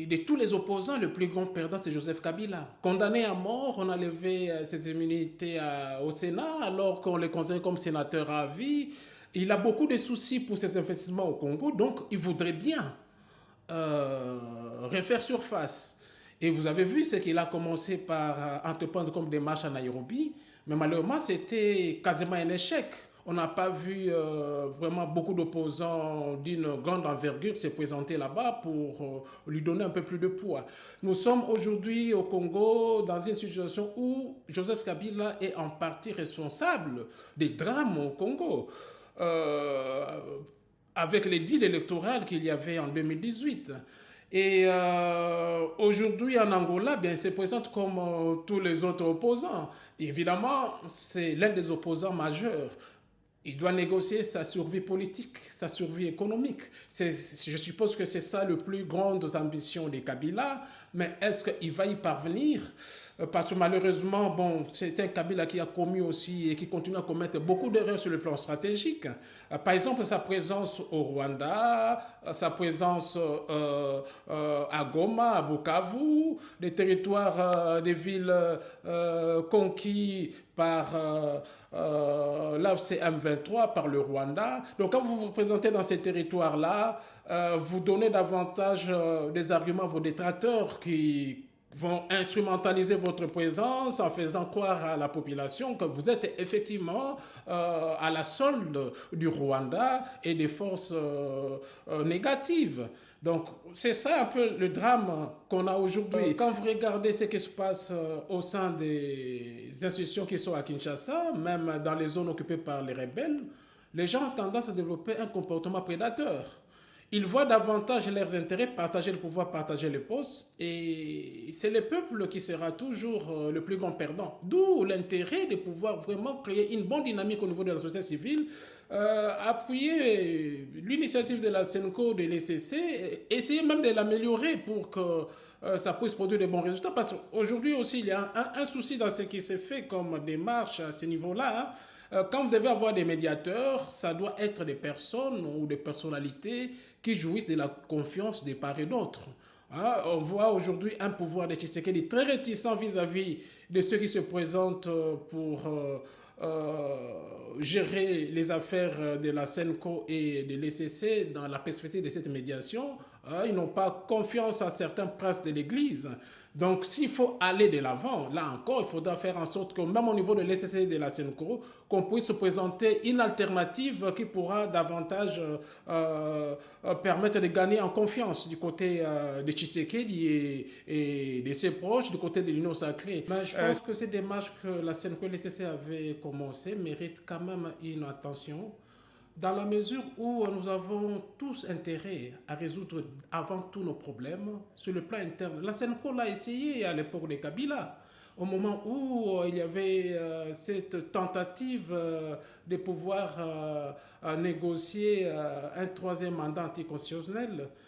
de tous les opposants, le plus grand perdant, c'est Joseph Kabila. Condamné à mort, on a levé ses immunités au Sénat, alors qu'on le considère comme sénateur à vie. Il a beaucoup de soucis pour ses investissements au Congo, donc il voudrait bien refaire surface. Et vous avez vu ce qu'il a commencé par entreprendre comme démarche à Nairobi, mais malheureusement, c'était quasiment un échec. On n'a pas vu vraiment beaucoup d'opposants d'une grande envergure se présenter là-bas pour lui donner un peu plus de poids. Nous sommes aujourd'hui au Congo dans une situation où Joseph Kabila est en partie responsable des drames au Congo. Euh, avec les deals électoraux qu'il y avait en 2018. Et aujourd'hui en Angola, bien, il se présente comme tous les autres opposants. Évidemment, c'est l'un des opposants majeurs. Il doit négocier sa survie politique, sa survie économique. Je suppose que c'est ça le plus grande ambition de Kabila, mais est-ce qu'il va y parvenir? Parce que malheureusement, bon, c'est un Kabila qui a commis aussi et qui continue à commettre beaucoup d'erreurs sur le plan stratégique. Par exemple, sa présence au Rwanda, sa présence à Goma, à Bukavu, des territoires, des villes conquis par l'AFC M23, par le Rwanda. Donc quand vous vous présentez dans ces territoires-là, vous donnez davantage des arguments à vos détracteurs qui vont instrumentaliser votre présence en faisant croire à la population que vous êtes effectivement à la solde du Rwanda et des forces négatives. Donc c'est ça un peu le drame qu'on a aujourd'hui. Quand vous regardez ce qui se passe au sein des institutions qui sont à Kinshasa, même dans les zones occupées par les rebelles, les gens ont tendance à développer un comportement prédateur. Ils voient davantage leurs intérêts, partager le pouvoir, partager les postes, et c'est le peuple qui sera toujours le plus grand perdant. D'où l'intérêt de pouvoir vraiment créer une bonne dynamique au niveau de la société civile, appuyer l'initiative de la SENCO, de l'ECC, essayer même de l'améliorer pour que ça puisse produire de bons résultats. Parce qu'aujourd'hui aussi, il y a un souci dans ce qui s'est fait comme démarche à ce niveau-là. Hein. Quand vous devez avoir des médiateurs, ça doit être des personnes ou des personnalités qui jouissent de la confiance des part et d'autres. Hein, on voit aujourd'hui un pouvoir de Tshisekedi très réticent vis-à-vis de ceux qui se présentent pour gérer les affaires de la SENCO et de l'ECC dans la perspective de cette médiation. Ils n'ont pas confiance à certains princes de l'Église. Donc, s'il faut aller de l'avant, là encore, il faudra faire en sorte que, même au niveau de l'ECC et de la SENCO, qu'on puisse présenter une alternative qui pourra davantage permettre de gagner en confiance du côté de Tshisekedi et de ses proches, du côté de l'Union sacrée. Mais je pense que ces démarches que la SENCO et l'ECC avaient commencées méritent quand même une attention dans la mesure où nous avons tous intérêt à résoudre avant tout nos problèmes sur le plan interne. La Sénégal l'a essayé à l'époque de Kabila, au moment où il y avait cette tentative de pouvoir négocier un troisième mandat anticonstitutionnel.